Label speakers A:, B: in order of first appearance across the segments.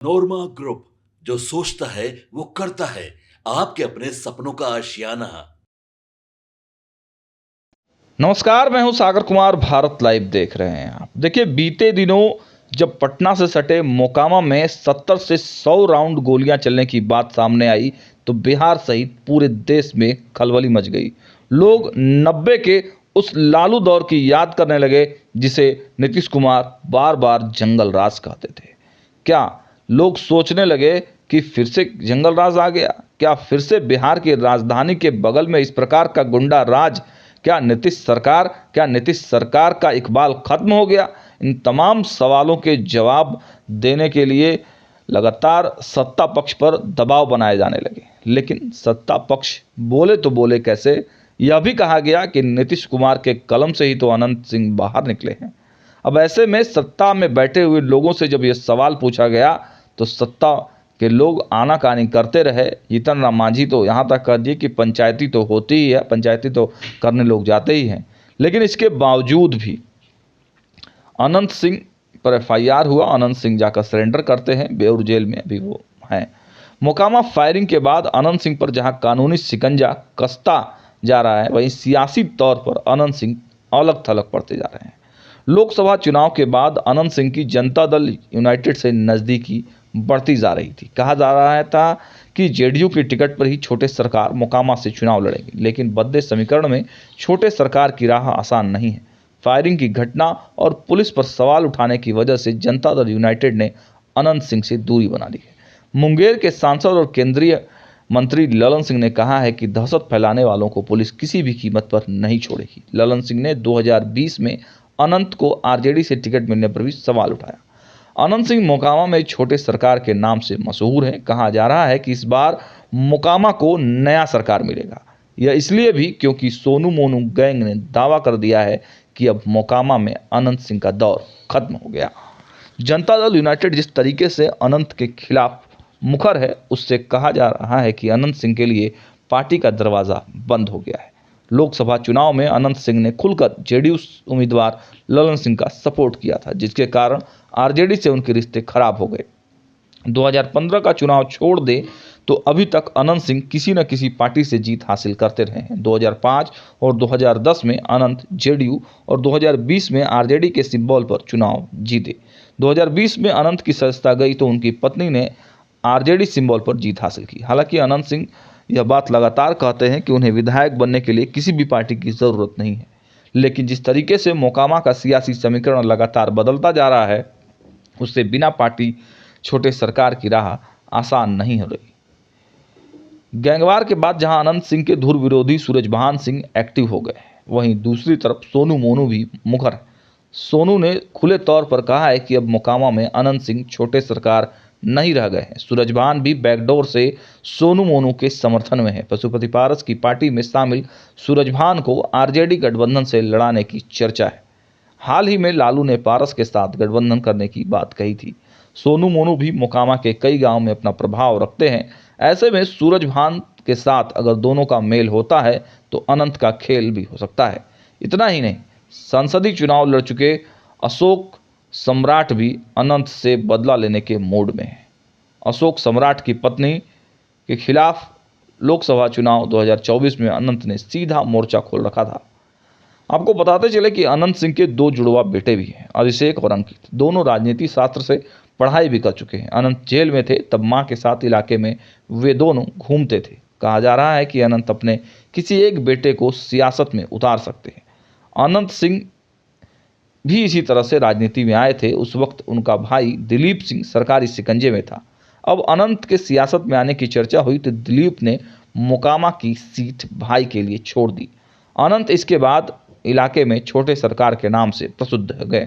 A: नोरमा group, जो सोचता है वो करता है। आपके अपने सपनों का आशियाना।
B: नमस्कार, मैं हूं सागर कुमार। भारत लाइव देख रहे हैं आप। देखिए, बीते दिनों जब पटना से सटे मोकामा में 70 से 100 राउंड गोलियां चलने की बात सामने आई तो बिहार सहित पूरे देश में खलबली मच गई। लोग 90 के उस लालू दौर की याद करने लगे जिसे नीतीश कुमार बार बार जंगल राज कहते थे। क्या लोग सोचने लगे कि फिर से जंगल राज आ गया? क्या फिर से बिहार की राजधानी के बगल में इस प्रकार का गुंडा राज? क्या नीतीश सरकार का इकबाल खत्म हो गया? इन तमाम सवालों के जवाब देने के लिए लगातार सत्ता पक्ष पर दबाव बनाए जाने लगे। लेकिन सत्ता पक्ष बोले तो बोले कैसे? यह भी कहा गया कि नीतीश कुमार के कलम से ही तो अनंत सिंह बाहर निकले हैं। अब ऐसे में सत्ता में बैठे हुए लोगों से जब यह सवाल पूछा गया तो सत्ता के लोग आनाकानी करते रहे। जीतन राम मांझी तो यहाँ तक कह दिए कि पंचायती तो होती ही है, पंचायती तो करने लोग जाते ही हैं। लेकिन इसके बावजूद भी अनंत सिंह पर एफआईआर हुआ। अनंत सिंह जाकर सरेंडर करते हैं, बेउर जेल में अभी वो हैं। मोकामा फायरिंग के बाद अनंत सिंह पर जहां कानूनी शिकंजा कसता जा रहा है, वहीं सियासी तौर पर अनंत सिंह अलग थलग पड़ते जा रहे हैं। लोकसभा चुनाव के बाद अनंत सिंह की जनता दल यूनाइटेड से नज़दीकी बढ़ती जा रही थी। कहा जा रहा था कि जेडीयू की टिकट पर ही छोटे सरकार मोकामा से चुनाव लड़ेंगे, लेकिन बदले समीकरण में छोटे सरकार की राह आसान नहीं है। फायरिंग की घटना और पुलिस पर सवाल उठाने की वजह से जनता दल यूनाइटेड ने अनंत सिंह से दूरी बना ली है। मुंगेर के सांसद और केंद्रीय मंत्री ललन सिंह ने कहा है कि दहशत फैलाने वालों को पुलिस किसी भी कीमत पर नहीं छोड़ेगी। ललन सिंह ने 2020 में अनंत को आरजेडी से टिकट मिलने पर भी सवाल उठाया। अनंत सिंह मोकामा में छोटे सरकार के नाम से मशहूर हैं। कहा जा रहा है कि इस बार मोकामा को नया सरकार मिलेगा। यह इसलिए भी क्योंकि सोनू मोनू गैंग ने दावा कर दिया है कि अब मोकामा में अनंत सिंह का दौर खत्म हो गया। जनता दल यूनाइटेड जिस तरीके से अनंत के खिलाफ मुखर है, उससे कहा जा रहा है कि अनंत सिंह के लिए पार्टी का दरवाज़ा बंद हो गया है। लोकसभा चुनाव में अनंत सिंह ने खुलकर जेडीयू उम्मीदवार ललन सिंह का सपोर्ट किया था, जिसके कारण आरजेडी से उनके रिश्ते खराब हो गए। 2015 का चुनाव छोड़ दे तो अभी तक अनंत सिंह किसी न किसी पार्टी से जीत हासिल करते रहे हैं। 2005 और 2010 में अनंत जेडीयू और 2020 में आरजेडी के सिंबल पर चुनाव जीते। 2020 में अनंत की सदस्यता गई तो उनकी पत्नी ने आरजेडी सिंबल पर जीत हासिल की। हालांकि अनंत सिंह यह बात लगातार कहते हैं कि उन्हें विधायक बनने के लिए किसी भी पार्टी की ज़रूरत नहीं है। लेकिन जिस तरीके से मोकामा का सियासी समीकरण लगातार बदलता जा रहा है, उससे बिना पार्टी छोटे सरकार की राह आसान नहीं हो रही। गैंगवार के बाद जहां अनंत सिंह के धुर विरोधी सूरजभान सिंह एक्टिव हो गए, वहीं दूसरी तरफ सोनू मोनू भी मुखर है। सोनू ने खुले तौर पर कहा है कि अब मोकामा में अनंत सिंह छोटे सरकार नहीं रह गए हैं। सूरजभान भी बैकडोर से सोनू मोनू के समर्थन में है। पशुपति पारस की पार्टी में शामिल सूरजभान को आरजेडी गठबंधन से लड़ाने की चर्चा है। हाल ही में लालू ने पारस के साथ गठबंधन करने की बात कही थी। सोनू मोनू भी मोकामा के कई गांव में अपना प्रभाव रखते हैं। ऐसे में सूरजभान के साथ अगर दोनों का मेल होता है तो अनंत का खेल भी हो सकता है। इतना ही नहीं, संसदीय चुनाव लड़ चुके अशोक सम्राट भी अनंत से बदला लेने के मूड में है। अशोक सम्राट की पत्नी के खिलाफ लोकसभा चुनाव 2024 में अनंत ने सीधा मोर्चा खोल रखा था। आपको बताते चले कि अनंत सिंह के दो जुड़वा बेटे भी हैं, अभिषेक और अंकित। दोनों राजनीति शास्त्र से पढ़ाई भी कर चुके हैं। अनंत जेल में थे तब मां के साथ इलाके में वे दोनों घूमते थे। कहा जा रहा है कि अनंत अपने किसी एक बेटे को सियासत में उतार सकते हैं। अनंत सिंह भी इसी तरह से राजनीति में आए थे। उस वक्त उनका भाई दिलीप सिंह सरकारी शिकंजे में था। अब अनंत के सियासत में आने की चर्चा हुई तो दिलीप ने मोकामा की सीट भाई के लिए छोड़ दी। अनंत इसके बाद इलाके में छोटे सरकार के नाम से प्रसिद्ध हो गए।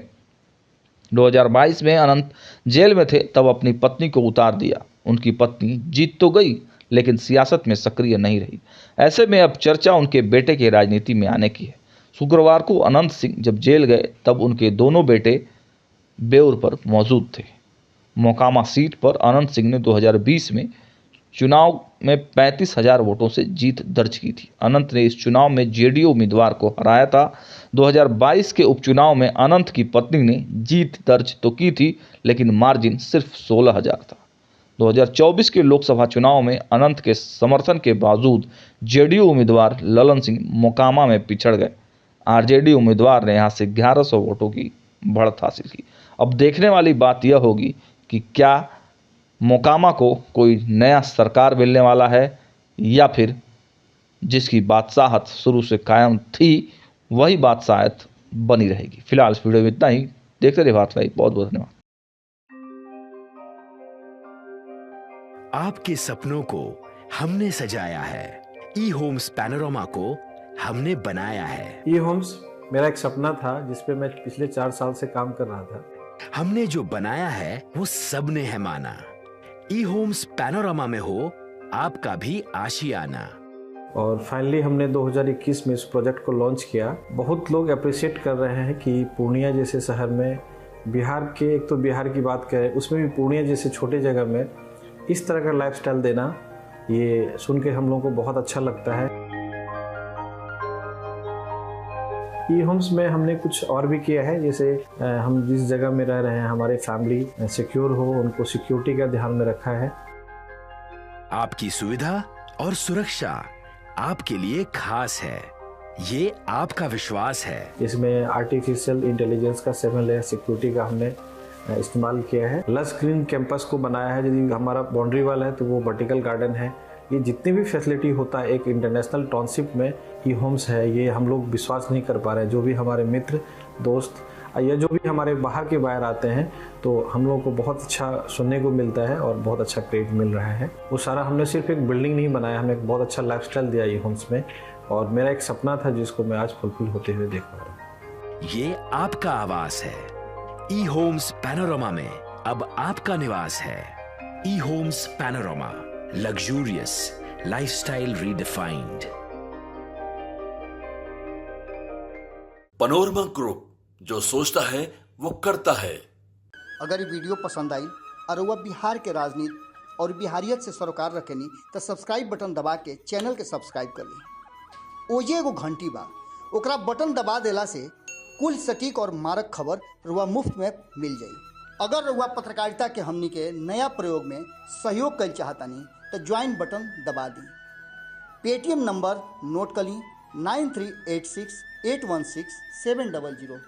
B: 2022 में अनंत जेल में थे तब अपनी पत्नी को उतार दिया। उनकी पत्नी जीत तो गई लेकिन सियासत में सक्रिय नहीं रही। ऐसे में अब चर्चा उनके बेटे के राजनीति में आने की है। शुक्रवार को अनंत सिंह जब जेल गए तब उनके दोनों बेटे बेउर पर मौजूद थे। मोकामा सीट पर अनंत सिंह ने 2020 में चुनाव में 35,000 वोटों से जीत दर्ज की थी। अनंत ने इस चुनाव में जेडीयू उम्मीदवार को हराया था। 2022 के उपचुनाव में अनंत की पत्नी ने जीत दर्ज तो की थी, लेकिन मार्जिन सिर्फ 16,000 था। 2024 के लोकसभा चुनाव में अनंत के समर्थन के बावजूद जेडीयू उम्मीदवार ललन सिंह मोकामा में पिछड़ गए। आरजेडी उम्मीदवार ने यहां से 1100 वोटों की बढ़त हासिल की। अब देखने वाली बात यह होगी कि क्या मोकामा को कोई नया सरकार मिलने वाला है या फिर जिसकी बादशाहत शुरू से कायम थी वही बादशाहत बनी रहेगी। फिलहाल इस वीडियो में इतना ही। देखते रहिए भारत लाइव। बहुत बहुत धन्यवाद।
C: आपके सपनों को हमने सजाया है, ई होम्स पैनोरामा को हमने बनाया है।
D: ई होम्स मेरा एक सपना था जिस पे मैं पिछले 4 साल से काम कर रहा था।
C: हमने जो बनाया है वो सबने है माना। ई होम्स पैनोरामा में हो आपका भी आशियाना।
D: और फाइनली हमने 2021 में इस प्रोजेक्ट को लॉन्च किया। बहुत लोग अप्रिशिएट कर रहे हैं कि पूर्णिया जैसे शहर में, बिहार के, एक तो बिहार की बात करें उसमें भी पूर्णिया जैसे छोटे जगह में इस तरह का लाइफस्टाइल देना, ये सुन के हम लोगों को बहुत अच्छा लगता है। ई होम्स में हमने कुछ और भी किया है, जैसे हम जिस जगह में रह रहे हैं हमारे फैमिली सिक्योर हो, उनको सिक्योरिटी का ध्यान में रखा है।
C: आपकी सुविधा और सुरक्षा आपके लिए खास है, ये आपका विश्वास है।
D: इसमें आर्टिफिशियल इंटेलिजेंस का 7 लेयर सिक्योरिटी का हमने इस्तेमाल किया है। लस ग्रीन कैंपस को बनाया है। यदि हमारा बाउंड्री वाल है तो वो वर्टिकल गार्डन है। ये जितनी भी फैसिलिटी होता है एक इंटरनेशनल टाउनशिप में ई होम्स है, ये हम लोग विश्वास नहीं कर पा रहे हैं। जो भी हमारे मित्र दोस्त या जो भी हमारे बाहर के बाहर आते हैं तो हम लोगों को बहुत अच्छा सुनने को मिलता है और बहुत अच्छा क्रेडिट मिल रहा है। वो सारा हमने सिर्फ एक बिल्डिंग नहीं बनाया, हमने एक बहुत अच्छा लाइफस्टाइल दिया ई होम्स में, और मेरा एक सपना था जिसको मैं आज फुलफिल होते हुए देख पा रहा हूँ।
C: ये आपका आवास है। ई होम्स पैनोरामा में अब आपका निवास है। E Homes Panorama, luxurious lifestyle redefined.
A: Panorama Group, जो सोचता है वो करता है।
E: अगर ये वीडियो पसंद आई और वह बिहार के राजनीति और बिहारियत से सरोकार रखेनी तो सब्सक्राइब बटन दबा के चैनल के सब्सक्राइब कर ली। ओजे एगो घंटी बा, ओकरा बटन दबा देला से कुल सटीक और मारक खबर रुआ मुफ्त में मिल जाई। अगर रुआ पत्रकारिता के हमनी के नया प्रयोग में सहयोग कर चाहतानी तो ज्वाइन बटन दबा दी। पेटीएम नंबर नोट कर ली 9386816700।